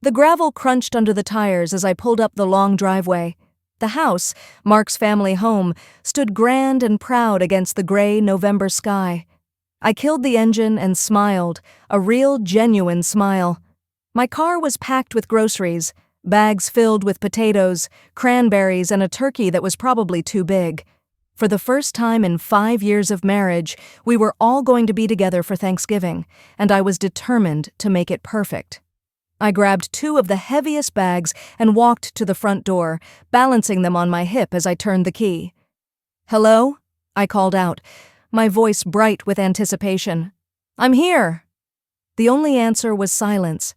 The gravel crunched under the tires as I pulled up the long driveway. The house, Mark's family home, stood grand and proud against the gray November sky. I killed the engine and smiled, a real, genuine smile. My car was packed with groceries, bags filled with potatoes, cranberries, and a turkey that was probably too big. For the first time in 5 years of marriage, we were all going to be together for Thanksgiving, and I was determined to make it perfect. I grabbed 2 of the heaviest bags and walked to the front door, balancing them on my hip as I turned the key. "Hello?" I called out, my voice bright with anticipation. "I'm here!" The only answer was silence,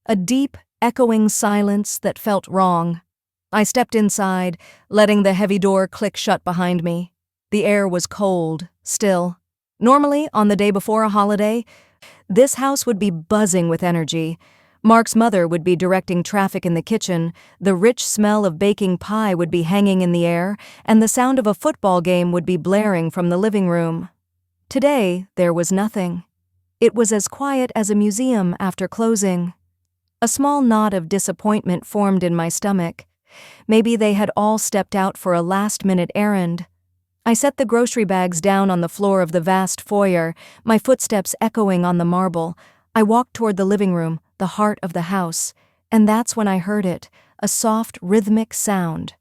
a deep, echoing silence that felt wrong. I stepped inside, letting the heavy door click shut behind me. The air was cold, still. Normally, on the day before a holiday, this house would be buzzing with energy. Mark's mother would be directing traffic in the kitchen, the rich smell of baking pie would be hanging in the air, and the sound of a football game would be blaring from the living room. Today, there was nothing. It was as quiet as a museum after closing. A small knot of disappointment formed in my stomach. Maybe they had all stepped out for a last-minute errand. I set the grocery bags down on the floor of the vast foyer, my footsteps echoing on the marble. I walked toward the living room, the heart of the house, and that's when I heard it, a soft, rhythmic sound.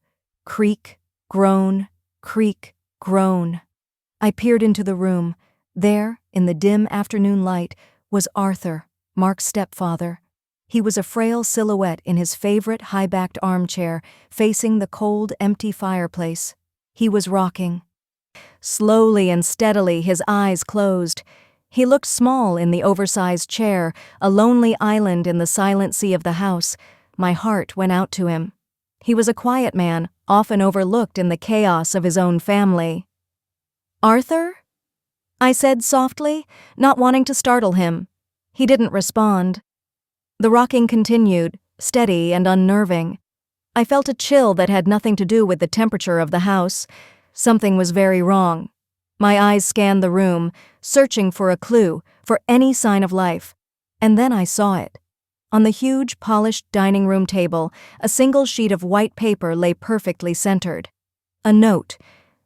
Creak, groan, creak, groan. I peered into the room. There, in the dim afternoon light, was Arthur, Mark's stepfather. He was a frail silhouette in his favorite high-backed armchair, facing the cold, empty fireplace. He was rocking. Slowly and steadily, his eyes closed. He looked small in the oversized chair, a lonely island in the silent sea of the house. My heart went out to him. He was a quiet man, often overlooked in the chaos of his own family. "Arthur?" I said softly, not wanting to startle him. He didn't respond. The rocking continued, steady and unnerving. I felt a chill that had nothing to do with the temperature of the house. Something was very wrong. My eyes scanned the room, searching for a clue, for any sign of life. And then I saw it. On the huge, polished dining room table, a single sheet of white paper lay perfectly centered. A note.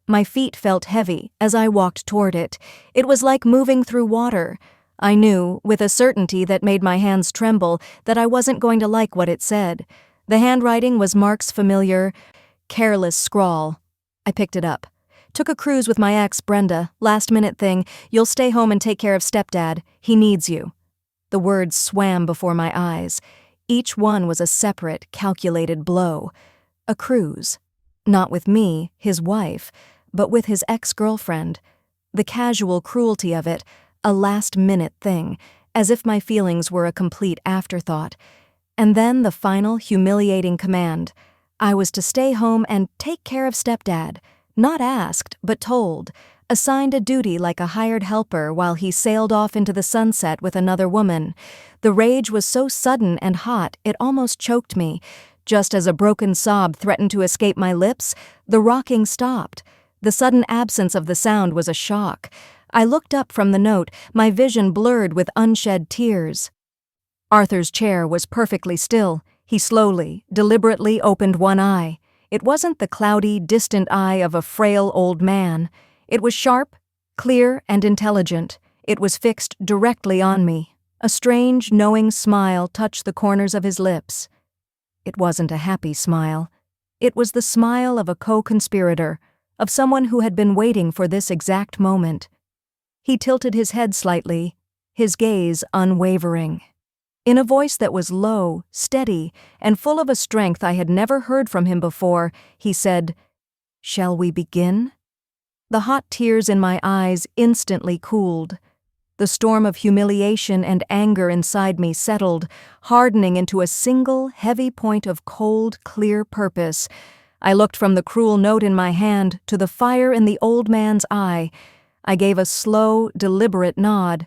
My feet felt heavy as I walked toward it. It was like moving through water. I knew, with a certainty that made my hands tremble, that I wasn't going to like what it said. The handwriting was Mark's familiar, careless scrawl. I picked it up. "Took a cruise with my ex, Brenda. Last-minute thing. You'll stay home and take care of stepdad. He needs you." The words swam before my eyes. Each one was a separate, calculated blow. A cruise. Not with me, his wife, but with his ex-girlfriend. The casual cruelty of it, a last-minute thing, as if my feelings were a complete afterthought. And then the final humiliating command. I was to stay home and take care of stepdad. Not asked, but told, assigned a duty like a hired helper while he sailed off into the sunset with another woman. The rage was so sudden and hot it almost choked me. Just as a broken sob threatened to escape my lips, the rocking stopped. The sudden absence of the sound was a shock. I looked up from the note, my vision blurred with unshed tears. Arthur's chair was perfectly still. He slowly, deliberately opened one eye. It wasn't the cloudy, distant eye of a frail old man. It was sharp, clear, and intelligent. It was fixed directly on me. A strange, knowing smile touched the corners of his lips. It wasn't a happy smile. It was the smile of a co-conspirator, of someone who had been waiting for this exact moment. He tilted his head slightly, his gaze unwavering. In a voice that was low, steady, and full of a strength I had never heard from him before, he said, "Shall we begin?" The hot tears in my eyes instantly cooled. The storm of humiliation and anger inside me settled, hardening into a single, heavy point of cold, clear purpose. I looked from the cruel note in my hand to the fire in the old man's eye. I gave a slow, deliberate nod.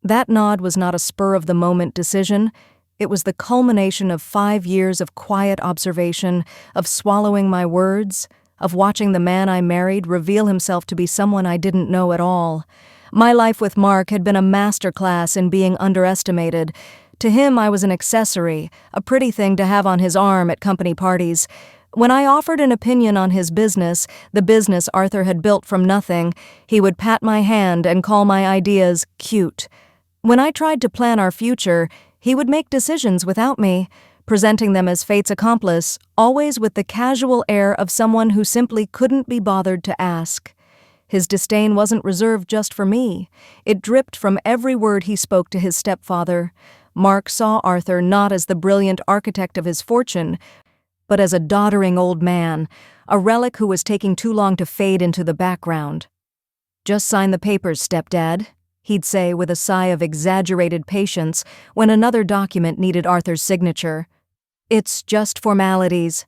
That nod was not a spur-of-the-moment decision. It was the culmination of 5 years of quiet observation, of swallowing my words, of watching the man I married reveal himself to be someone I didn't know at all. My life with Mark had been a masterclass in being underestimated. To him, I was an accessory, a pretty thing to have on his arm at company parties. When I offered an opinion on his business, the business Arthur had built from nothing, he would pat my hand and call my ideas cute. When I tried to plan our future, he would make decisions without me, presenting them as fate's accomplice, always with the casual air of someone who simply couldn't be bothered to ask. His disdain wasn't reserved just for me. It dripped from every word he spoke to his stepfather. Mark saw Arthur not as the brilliant architect of his fortune, but as a doddering old man, a relic who was taking too long to fade into the background. "Just sign the papers, stepdad," he'd say with a sigh of exaggerated patience when another document needed Arthur's signature. "It's just formalities."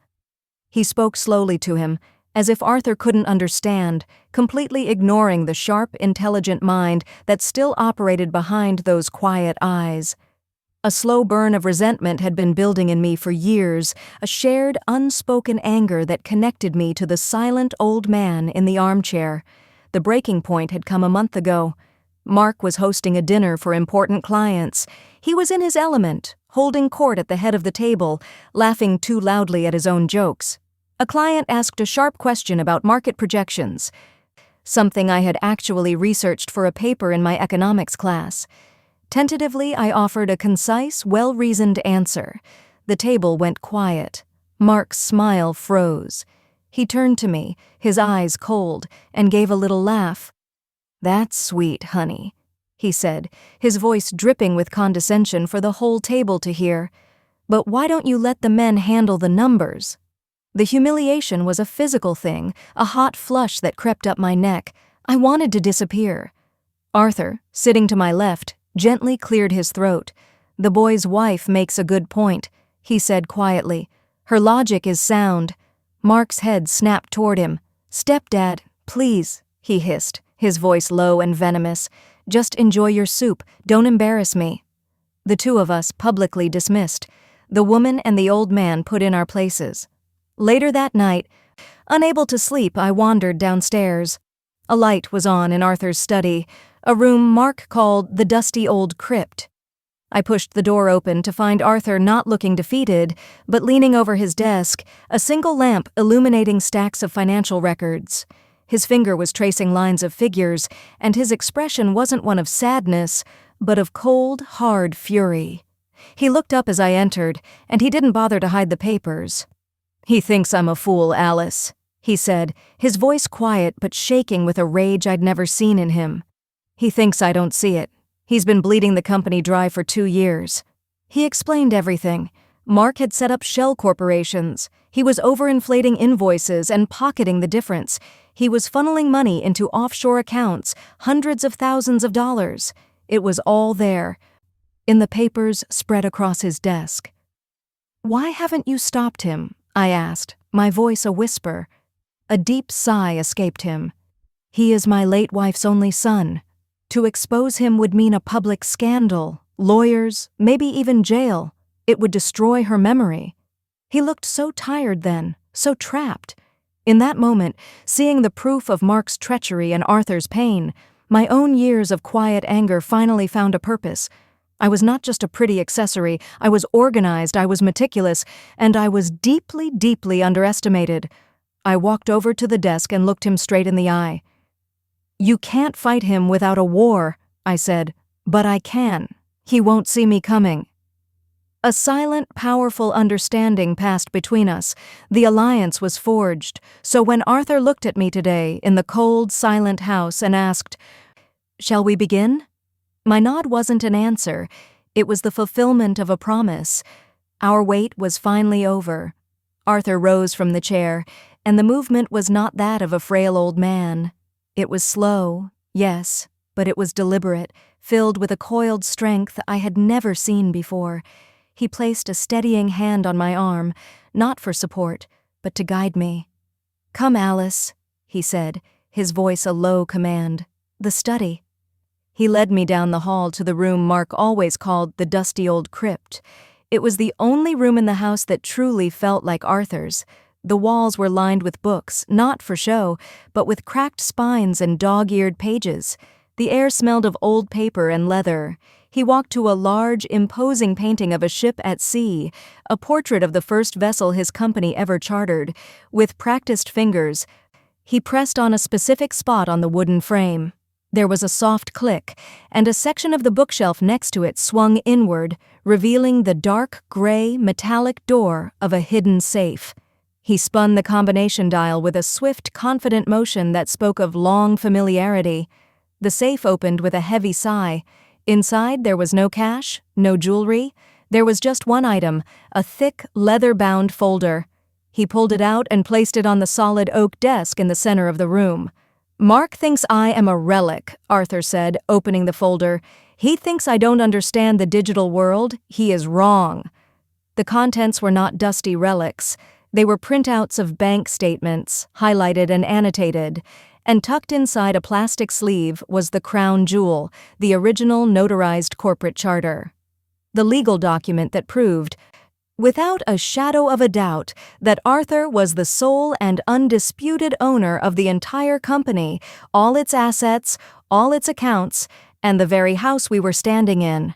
He spoke slowly to him, as if Arthur couldn't understand, completely ignoring the sharp, intelligent mind that still operated behind those quiet eyes. A slow burn of resentment had been building in me for years, a shared, unspoken anger that connected me to the silent old man in the armchair. The breaking point had come a month ago. Mark was hosting a dinner for important clients. He was in his element, holding court at the head of the table, laughing too loudly at his own jokes. A client asked a sharp question about market projections, something I had actually researched for a paper in my economics class. Tentatively, I offered a concise, well-reasoned answer. The table went quiet. Mark's smile froze. He turned to me, his eyes cold, and gave a little laugh. "That's sweet, honey," he said, his voice dripping with condescension for the whole table to hear. "But why don't you let the men handle the numbers?" The humiliation was a physical thing, a hot flush that crept up my neck. I wanted to disappear. Arthur, sitting to my left, gently cleared his throat. "The boy's wife makes a good point," he said quietly. "Her logic is sound." Mark's head snapped toward him. "Stepdad, please," he hissed, his voice low and venomous. "Just enjoy your soup. Don't embarrass me." The two of us publicly dismissed. The woman and the old man put in our places. Later that night, unable to sleep, I wandered downstairs. A light was on in Arthur's study, a room Mark called the dusty old crypt. I pushed the door open to find Arthur not looking defeated, but leaning over his desk, a single lamp illuminating stacks of financial records. His finger was tracing lines of figures, and his expression wasn't one of sadness, but of cold, hard fury. He looked up as I entered, and he didn't bother to hide the papers. "He thinks I'm a fool, Alice," he said, his voice quiet but shaking with a rage I'd never seen in him. "He thinks I don't see it. He's been bleeding the company dry for 2 years. He explained everything. Mark had set up shell corporations. He was overinflating invoices and pocketing the difference. He was funneling money into offshore accounts, hundreds of thousands of dollars. It was all there, in the papers spread across his desk. "Why haven't you stopped him?" I asked, my voice a whisper. A deep sigh escaped him. "He is my late wife's only son. To expose him would mean a public scandal, lawyers, maybe even jail. It would destroy her memory." He looked so tired then, so trapped. In that moment, seeing the proof of Mark's treachery and Arthur's pain, my own years of quiet anger finally found a purpose. I was not just a pretty accessory, I was organized, I was meticulous, and I was deeply, deeply underestimated. I walked over to the desk and looked him straight in the eye. "You can't fight him without a war," I said, "but I can. He won't see me coming." A silent, powerful understanding passed between us. The alliance was forged. So when Arthur looked at me today in the cold, silent house and asked, "Shall we begin?" my nod wasn't an answer. It was the fulfillment of a promise. Our wait was finally over. Arthur rose from the chair, and the movement was not that of a frail old man. It was slow, yes, but it was deliberate, filled with a coiled strength I had never seen before. He placed a steadying hand on my arm, not for support, but to guide me. "Come, Alice," he said, his voice a low command. "The study." He led me down the hall to the room Mark always called the dusty old crypt. It was the only room in the house that truly felt like Arthur's. The walls were lined with books, not for show, but with cracked spines and dog-eared pages. The air smelled of old paper and leather. He walked to a large, imposing painting of a ship at sea, a portrait of the first vessel his company ever chartered. With practiced fingers, he pressed on a specific spot on the wooden frame. There was a soft click, and a section of the bookshelf next to it swung inward, revealing the dark, gray, metallic door of a hidden safe. He spun the combination dial with a swift, confident motion that spoke of long familiarity. The safe opened with a heavy sigh. Inside, there was no cash, no jewelry. There was just one item, a thick, leather-bound folder. He pulled it out and placed it on the solid oak desk in the center of the room. "Mark thinks I am a relic," Arthur said, opening the folder. "He thinks I don't understand the digital world. He is wrong." The contents were not dusty relics. They were printouts of bank statements, highlighted and annotated, and tucked inside a plastic sleeve was the crown jewel, the original notarized corporate charter. The legal document that proved, without a shadow of a doubt, that Arthur was the sole and undisputed owner of the entire company, all its assets, all its accounts, and the very house we were standing in.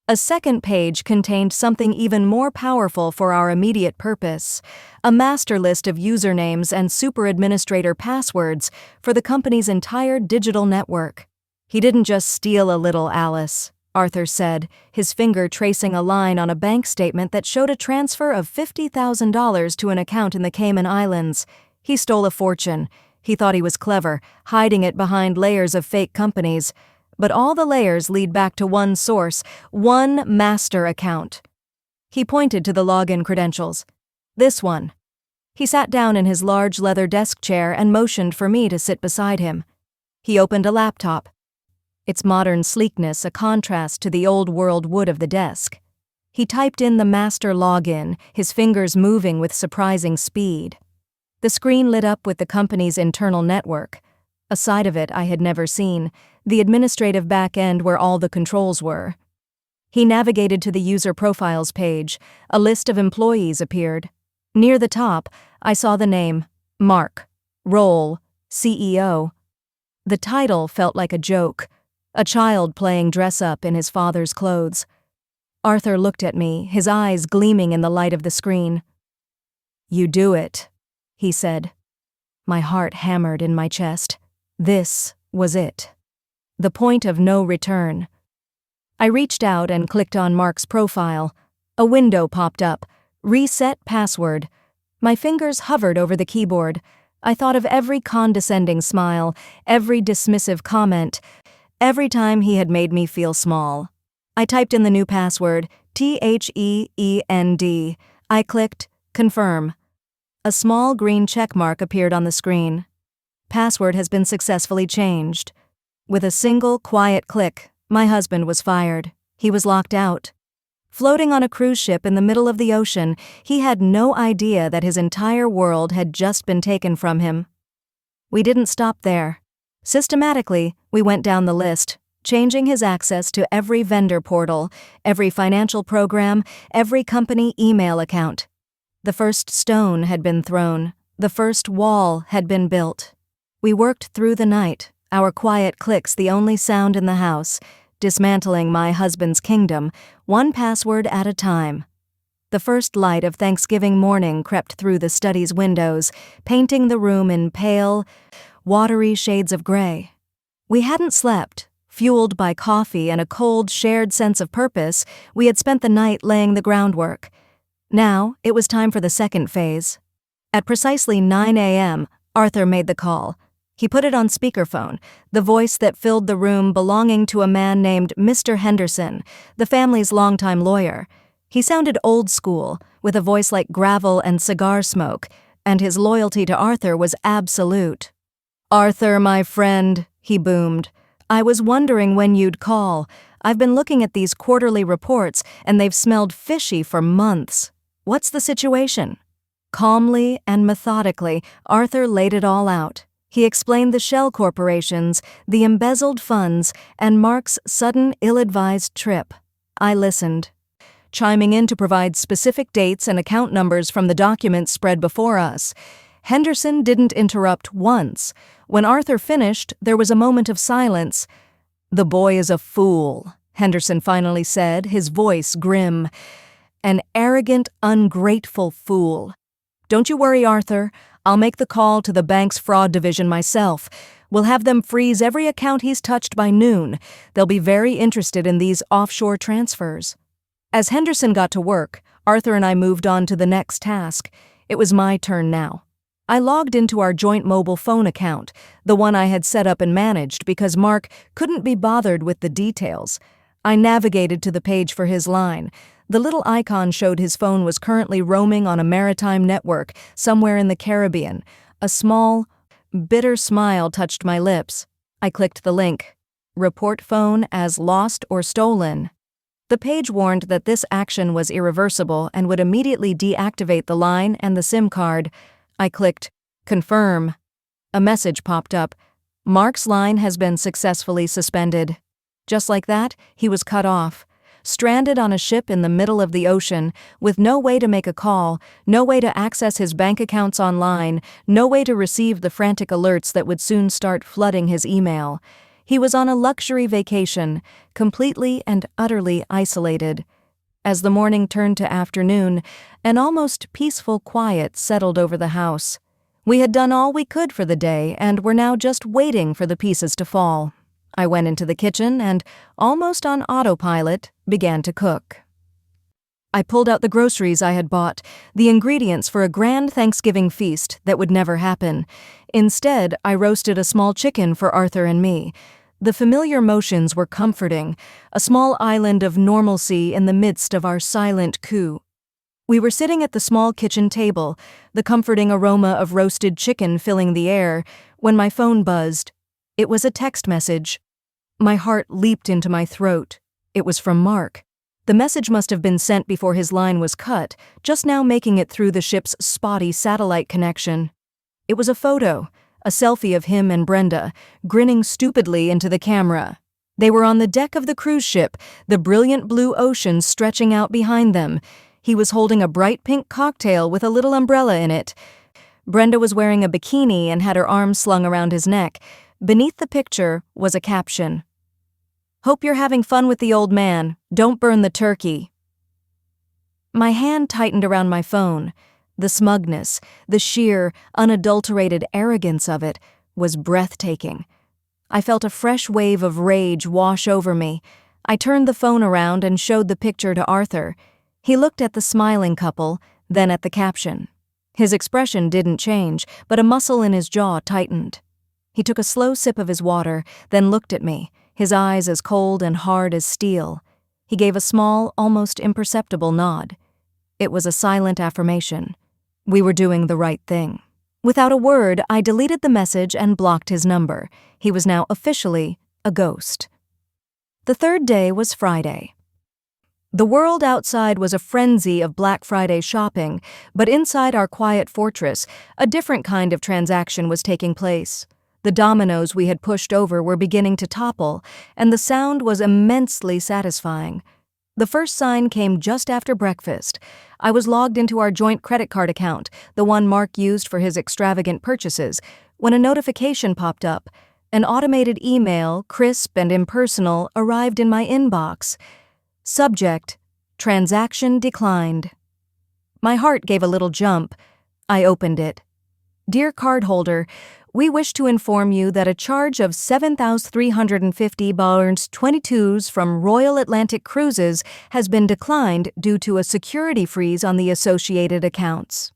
A second page contained something even more powerful for our immediate purpose, a master list of usernames and super-administrator passwords for the company's entire digital network. "He didn't just steal a little, Alice," Arthur said, his finger tracing a line on a bank statement that showed a transfer of $50,000 to an account in the Cayman Islands. "He stole a fortune. He thought he was clever, hiding it behind layers of fake companies. But all the layers lead back to one source, one master account." He pointed to the login credentials. "This one." He sat down in his large leather desk chair and motioned for me to sit beside him. He opened a laptop, its modern sleekness a contrast to the old-world wood of the desk. He typed in the master login, his fingers moving with surprising speed. The screen lit up with the company's internal network. A side of it I had never seen, the administrative back end where all the controls were. He navigated to the user profiles page. A list of employees appeared. Near the top, I saw the name, Mark. Role, CEO. The title felt like a joke, a child playing dress-up in his father's clothes. Arthur looked at me, his eyes gleaming in the light of the screen. "You do it," he said. My heart hammered in my chest. This was it. The point of no return. I reached out and clicked on Mark's profile. A window popped up. Reset password. My fingers hovered over the keyboard. I thought of every condescending smile, every dismissive comment, every time he had made me feel small. I typed in the new password, THEEND. I clicked confirm. A small green check mark appeared on the screen. Password has been successfully changed. With a single, quiet click, my husband was fired. He was locked out. Floating on a cruise ship in the middle of the ocean, he had no idea that his entire world had just been taken from him. We didn't stop there. Systematically, we went down the list, changing his access to every vendor portal, every financial program, every company email account. The first stone had been thrown. The first wall had been built. We worked through the night, our quiet clicks the only sound in the house, dismantling my husband's kingdom, one password at a time. The first light of Thanksgiving morning crept through the study's windows, painting the room in pale, watery shades of gray. We hadn't slept. Fueled by coffee and a cold, shared sense of purpose, we had spent the night laying the groundwork. Now, it was time for the second phase. At precisely 9 a.m., Arthur made the call. He put it on speakerphone, the voice that filled the room belonging to a man named Mr. Henderson, the family's longtime lawyer. He sounded old school, with a voice like gravel and cigar smoke, and his loyalty to Arthur was absolute. "Arthur, my friend," he boomed. "I was wondering when you'd call. I've been looking at these quarterly reports, and they've smelled fishy for months. What's the situation?" Calmly and methodically, Arthur laid it all out. He explained the shell corporations, the embezzled funds, and Mark's sudden, ill-advised trip. I listened, chiming in to provide specific dates and account numbers from the documents spread before us. Henderson didn't interrupt once. When Arthur finished, there was a moment of silence. "The boy is a fool," Henderson finally said, his voice grim. "An arrogant, ungrateful fool. Don't you worry, Arthur. I'll make the call to the bank's fraud division myself. We'll have them freeze every account he's touched by noon. They'll be very interested in these offshore transfers." As Henderson got to work, Arthur and I moved on to the next task. It was my turn now. I logged into our joint mobile phone account, the one I had set up and managed because Mark couldn't be bothered with the details. I navigated to the page for his line. The little icon showed his phone was currently roaming on a maritime network somewhere in the Caribbean. A small, bitter smile touched my lips. I clicked the link. Report phone as lost or stolen. The page warned that this action was irreversible and would immediately deactivate the line and the SIM card. I clicked confirm. A message popped up. Mark's line has been successfully suspended. Just like that, he was cut off. Stranded on a ship in the middle of the ocean, with no way to make a call, no way to access his bank accounts online, no way to receive the frantic alerts that would soon start flooding his email. He was on a luxury vacation, completely and utterly isolated. As the morning turned to afternoon, an almost peaceful quiet settled over the house. We had done all we could for the day and were now just waiting for the pieces to fall. I went into the kitchen and, almost on autopilot, began to cook. I pulled out the groceries I had bought, the ingredients for a grand Thanksgiving feast that would never happen. Instead, I roasted a small chicken for Arthur and me. The familiar motions were comforting, a small island of normalcy in the midst of our silent coup. We were sitting at the small kitchen table, the comforting aroma of roasted chicken filling the air, when my phone buzzed. It was a text message. My heart leaped into my throat. It was from Mark. The message must have been sent before his line was cut, just now making it through the ship's spotty satellite connection. It was a photo, a selfie of him and Brenda, grinning stupidly into the camera. They were on the deck of the cruise ship, the brilliant blue ocean stretching out behind them. He was holding a bright pink cocktail with a little umbrella in it. Brenda was wearing a bikini and had her arms slung around his neck. Beneath the picture was a caption. "Hope you're having fun with the old man. Don't burn the turkey." My hand tightened around my phone. The smugness, the sheer, unadulterated arrogance of it was breathtaking. I felt a fresh wave of rage wash over me. I turned the phone around and showed the picture to Arthur. He looked at the smiling couple, then at the caption. His expression didn't change, but a muscle in his jaw tightened. He took a slow sip of his water, then looked at me, his eyes as cold and hard as steel. He gave a small, almost imperceptible nod. It was a silent affirmation. We were doing the right thing. Without a word, I deleted the message and blocked his number. He was now officially a ghost. The third day was Friday. The world outside was a frenzy of Black Friday shopping, but inside our quiet fortress, a different kind of transaction was taking place. The dominoes we had pushed over were beginning to topple, and the sound was immensely satisfying. The first sign came just after breakfast. I was logged into our joint credit card account, the one Mark used for his extravagant purchases, when a notification popped up. An automated email, crisp and impersonal, arrived in my inbox. Subject: Transaction declined. My heart gave a little jump. I opened it. Dear cardholder, we wish to inform you that a charge of $7,350.22 from Royal Atlantic Cruises has been declined due to a security freeze on the associated accounts.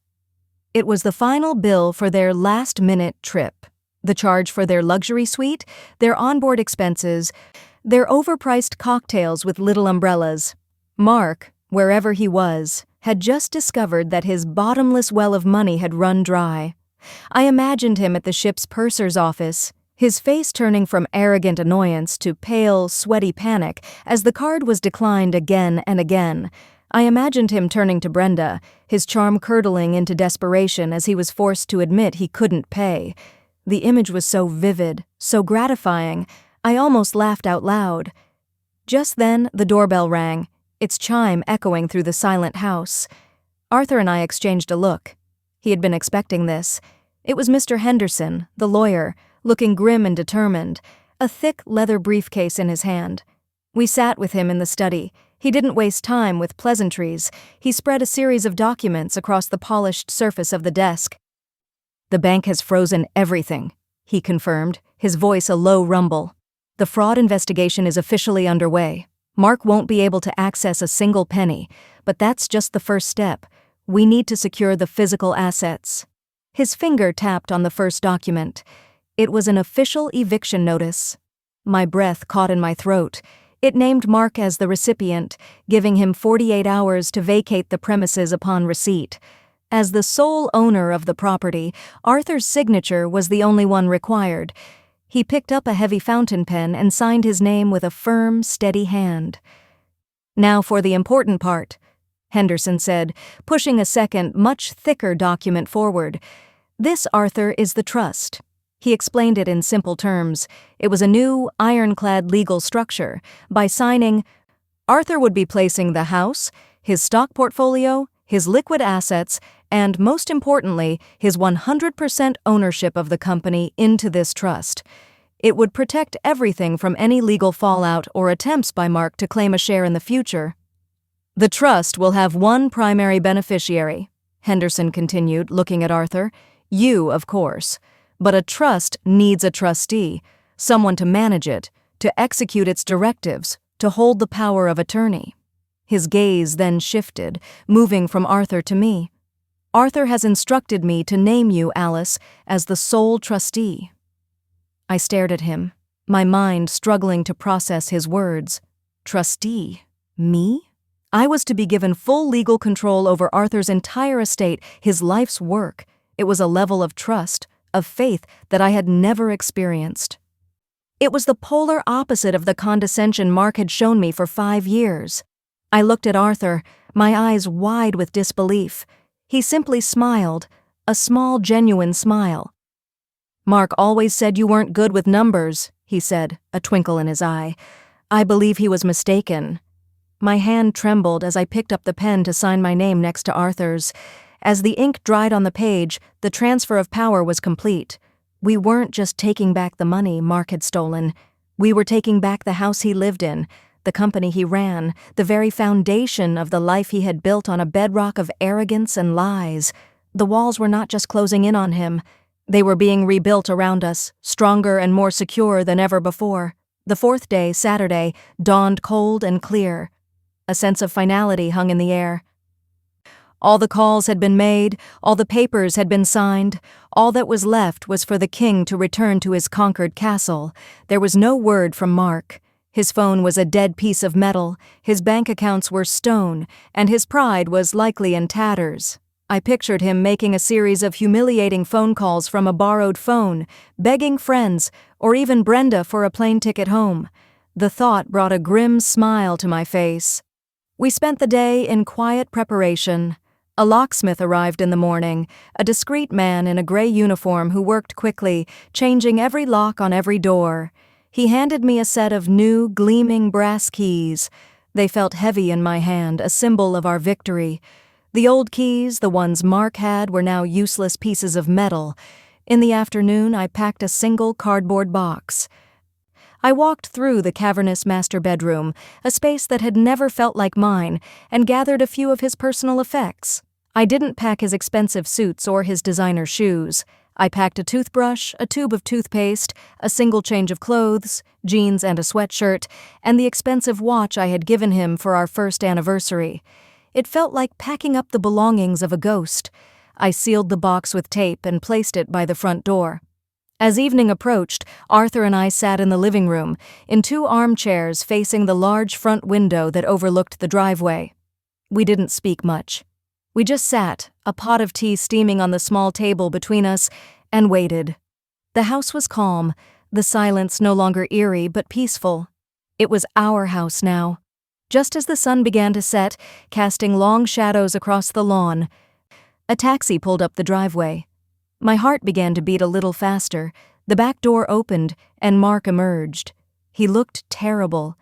It was the final bill for their last-minute trip, the charge for their luxury suite, their onboard expenses, their overpriced cocktails with little umbrellas. Mark, wherever he was, had just discovered that his bottomless well of money had run dry. I imagined him at the ship's purser's office, his face turning from arrogant annoyance to pale, sweaty panic as the card was declined again and again. I imagined him turning to Brenda, his charm curdling into desperation as he was forced to admit he couldn't pay. The image was so vivid, so gratifying, I almost laughed out loud. Just then, the doorbell rang, its chime echoing through the silent house. Arthur and I exchanged a look. He had been expecting this. It was Mr. Henderson, the lawyer, looking grim and determined, a thick leather briefcase in his hand. We sat with him in the study. He didn't waste time with pleasantries. He spread a series of documents across the polished surface of the desk. "The bank has frozen everything," he confirmed, his voice a low rumble. "The fraud investigation is officially underway. Mark won't be able to access a single penny, but that's just the first step. We need to secure the physical assets." His finger tapped on the first document. It was an official eviction notice. My breath caught in my throat. It named Mark as the recipient, giving him 48 hours to vacate the premises upon receipt. As the sole owner of the property, Arthur's signature was the only one required. He picked up a heavy fountain pen and signed his name with a firm, steady hand. "Now for the important part," Henderson said, pushing a second, much thicker document forward. "This, Arthur, is the trust." He explained it in simple terms. It was a new, ironclad legal structure. By signing, Arthur would be placing the house, his stock portfolio, his liquid assets, and, most importantly, his 100% ownership of the company into this trust. It would protect everything from any legal fallout or attempts by Mark to claim a share in the future. "The trust will have one primary beneficiary," Henderson continued, looking at Arthur. "You, of course. But a trust needs a trustee, someone to manage it, to execute its directives, to hold the power of attorney." His gaze then shifted, moving from Arthur to me. "Arthur has instructed me to name you, Alice, as the sole trustee." I stared at him, my mind struggling to process his words. Trustee? Me? I was to be given full legal control over Arthur's entire estate, his life's work. It was a level of trust, of faith that I had never experienced. It was the polar opposite of the condescension Mark had shown me for 5 years. I looked at Arthur, my eyes wide with disbelief. He simply smiled, a small, genuine smile. "Mark always said you weren't good with numbers," he said, a twinkle in his eye. I believe he was mistaken. My hand trembled as I picked up the pen to sign my name next to Arthur's. As the ink dried on the page, the transfer of power was complete. We weren't just taking back the money Mark had stolen. We were taking back the house he lived in, the company he ran, the very foundation of the life he had built on a bedrock of arrogance and lies. The walls were not just closing in on him. They were being rebuilt around us, stronger and more secure than ever before. The fourth day, Saturday, dawned cold and clear. A sense of finality hung in the air. All the calls had been made, all the papers had been signed. All that was left was for the king to return to his conquered castle. There was no word from Mark. His phone was a dead piece of metal, his bank accounts were stone, and his pride was likely in tatters. I pictured him making a series of humiliating phone calls from a borrowed phone, begging friends, or even Brenda for a plane ticket home. The thought brought a grim smile to my face. We spent the day in quiet preparation. A locksmith arrived in the morning, a discreet man in a gray uniform who worked quickly, changing every lock on every door. He handed me a set of new, gleaming brass keys. They felt heavy in my hand, a symbol of our victory. The old keys, the ones Mark had, were now useless pieces of metal. In the afternoon, I packed a single cardboard box. I walked through the cavernous master bedroom, a space that had never felt like mine, and gathered a few of his personal effects. I didn't pack his expensive suits or his designer shoes. I packed a toothbrush, a tube of toothpaste, a single change of clothes, jeans and a sweatshirt, and the expensive watch I had given him for our first anniversary. It felt like packing up the belongings of a ghost. I sealed the box with tape and placed it by the front door. As evening approached, Arthur and I sat in the living room, in 2 armchairs facing the large front window that overlooked the driveway. We didn't speak much. We just sat, a pot of tea steaming on the small table between us, and waited. The house was calm, the silence no longer eerie but peaceful. It was our house now. Just as the sun began to set, casting long shadows across the lawn, a taxi pulled up the driveway. My heart began to beat a little faster. The back door opened, and Mark emerged. He looked terrible.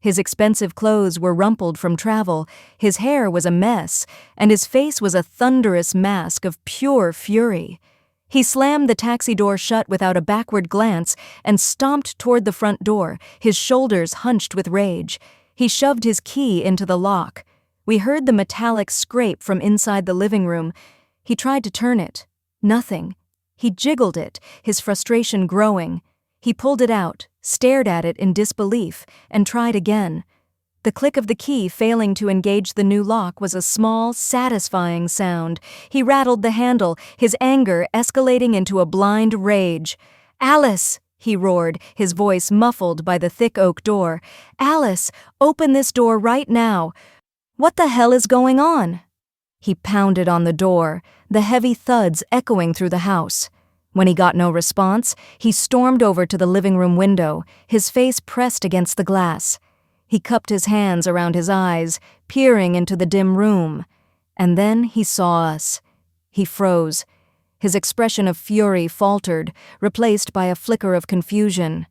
His expensive clothes were rumpled from travel, his hair was a mess, and his face was a thunderous mask of pure fury. He slammed the taxi door shut without a backward glance and stomped toward the front door, his shoulders hunched with rage. He shoved his key into the lock. We heard the metallic scrape from inside the living room. He tried to turn it. Nothing. He jiggled it, his frustration growing. He pulled it out, stared at it in disbelief, and tried again. The click of the key failing to engage the new lock was a small, satisfying sound. He rattled the handle, his anger escalating into a blind rage. "Alice!" he roared, his voice muffled by the thick oak door. "Alice, open this door right now! What the hell is going on?" He pounded on the door, the heavy thuds echoing through the house. When he got no response, he stormed over to the living room window, his face pressed against the glass. He cupped his hands around his eyes, peering into the dim room. And then he saw us. He froze. His expression of fury faltered, replaced by a flicker of confusion.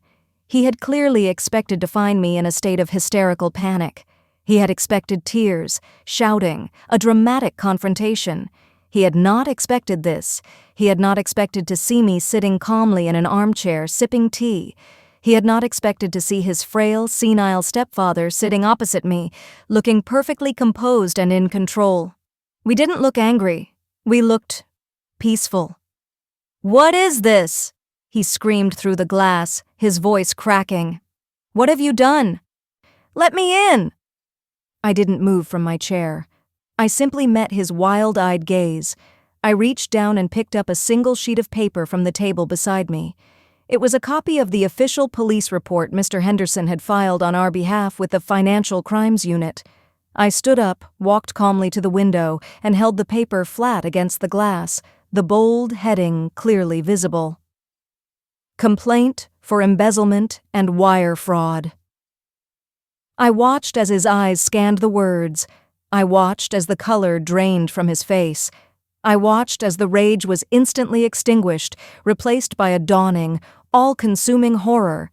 He had clearly expected to find me in a state of hysterical panic. He had expected tears, shouting, a dramatic confrontation. He had not expected this. He had not expected to see me sitting calmly in an armchair, sipping tea. He had not expected to see his frail, senile stepfather sitting opposite me, looking perfectly composed and in control. We didn't look angry. We looked peaceful. "What is this?" he screamed through the glass, his voice cracking. "What have you done? Let me in!" I didn't move from my chair. I simply met his wild-eyed gaze. I reached down and picked up a single sheet of paper from the table beside me. It was a copy of the official police report Mr. Henderson had filed on our behalf with the Financial Crimes Unit. I stood up, walked calmly to the window, and held the paper flat against the glass, the bold heading clearly visible. Complaint for embezzlement and wire fraud. I watched as his eyes scanned the words. I watched as the color drained from his face. I watched as the rage was instantly extinguished, replaced by a dawning, all-consuming horror.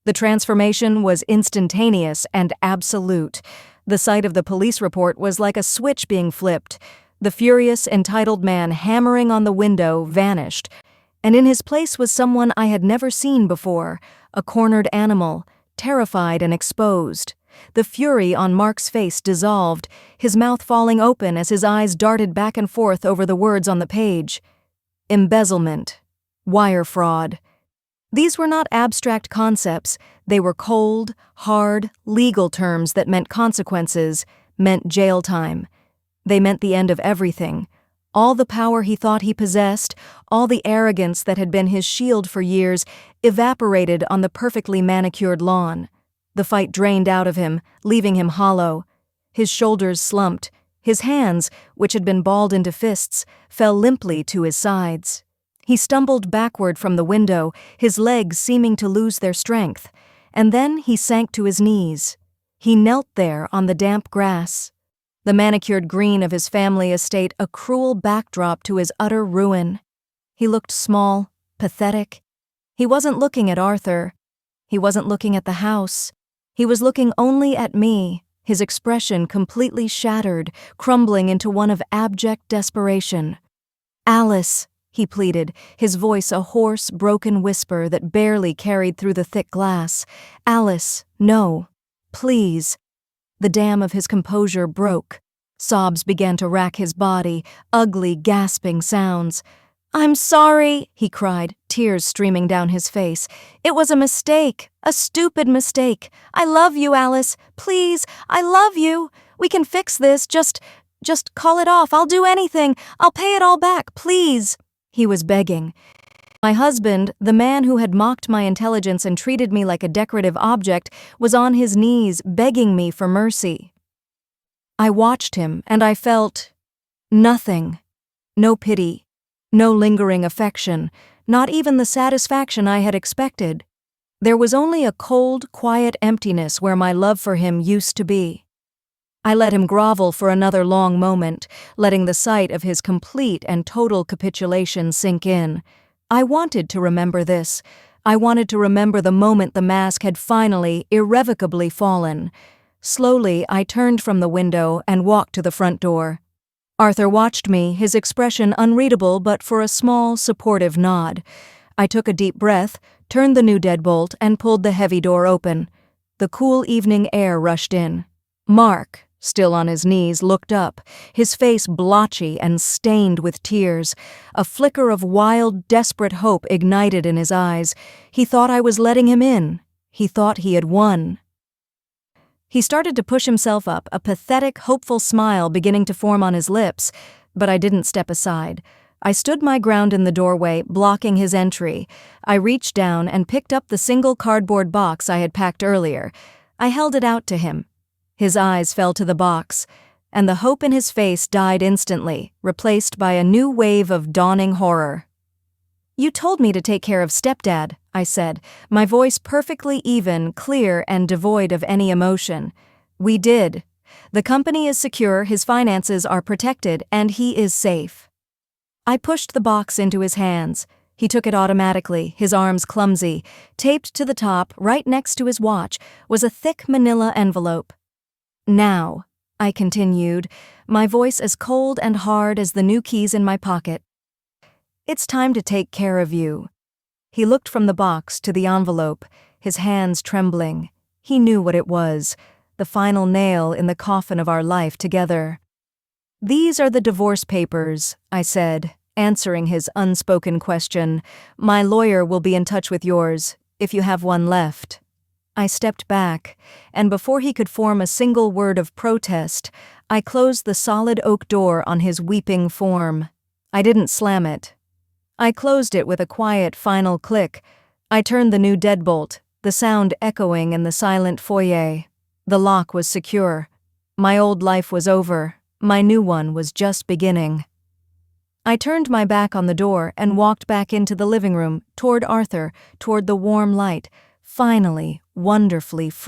The transformation was instantaneous and absolute. The sight of the police report was like a switch being flipped. The furious, entitled man hammering on the window vanished, and in his place was someone I had never seen before, a cornered animal, terrified and exposed. The fury on Mark's face dissolved, his mouth falling open as his eyes darted back and forth over the words on the page. Embezzlement. Wire fraud. These were not abstract concepts. They were cold, hard, legal terms that meant consequences, meant jail time. They meant the end of everything. All the power he thought he possessed, all the arrogance that had been his shield for years, evaporated on the perfectly manicured lawn. The fight drained out of him, leaving him hollow. His shoulders slumped. His hands, which had been balled into fists, fell limply to his sides. He stumbled backward from the window, his legs seeming to lose their strength, and then he sank to his knees. He knelt there on the damp grass. The manicured green of his family estate a cruel backdrop to his utter ruin. He looked small, pathetic. He wasn't looking at Arthur. He wasn't looking at the house. He was looking only at me, his expression completely shattered, crumbling into one of abject desperation. "Alice," he pleaded, his voice a hoarse, broken whisper that barely carried through the thick glass. "Alice, no. Please." The dam of his composure broke. Sobs began to rack his body, ugly, gasping sounds. "I'm sorry," he cried, tears streaming down his face. "It was a mistake, a stupid mistake. I love you, Alice. Please, I love you. We can fix this. Just call it off. I'll do anything. I'll pay it all back, please." He was begging. My husband, the man who had mocked my intelligence and treated me like a decorative object, was on his knees begging me for mercy. I watched him, and I felt nothing. No pity. No lingering affection, not even the satisfaction I had expected. There was only a cold, quiet emptiness where my love for him used to be. I let him grovel for another long moment, letting the sight of his complete and total capitulation sink in. I wanted to remember this. I wanted to remember the moment the mask had finally, irrevocably fallen. Slowly, I turned from the window and walked to the front door. Arthur watched me, his expression unreadable but for a small, supportive nod. I took a deep breath, turned the new deadbolt, and pulled the heavy door open. The cool evening air rushed in. Mark, still on his knees, looked up, his face blotchy and stained with tears. A flicker of wild, desperate hope ignited in his eyes. He thought I was letting him in. He thought he had won. He started to push himself up, a pathetic, hopeful smile beginning to form on his lips, but I didn't step aside. I stood my ground in the doorway, blocking his entry. I reached down and picked up the single cardboard box I had packed earlier. I held it out to him. His eyes fell to the box, and the hope in his face died instantly, replaced by a new wave of dawning horror. "You told me to take care of stepdad," I said, my voice perfectly even, clear, and devoid of any emotion. "We did. The company is secure, his finances are protected, and he is safe." I pushed the box into his hands. He took it automatically, his arms clumsy. Taped to the top, right next to his watch, was a thick manila envelope. "Now," I continued, my voice as cold and hard as the new keys in my pocket, "it's time to take care of you." He looked from the box to the envelope, his hands trembling. He knew what it was, the final nail in the coffin of our life together. "These are the divorce papers," I said, answering his unspoken question. "My lawyer will be in touch with yours, if you have one left." I stepped back, and before he could form a single word of protest, I closed the solid oak door on his weeping form. I didn't slam it. I closed it with a quiet final click. I turned the new deadbolt, the sound echoing in the silent foyer. The lock was secure. My old life was over. My new one was just beginning. I turned my back on the door and walked back into the living room, toward Arthur, toward the warm light, finally, wonderfully free.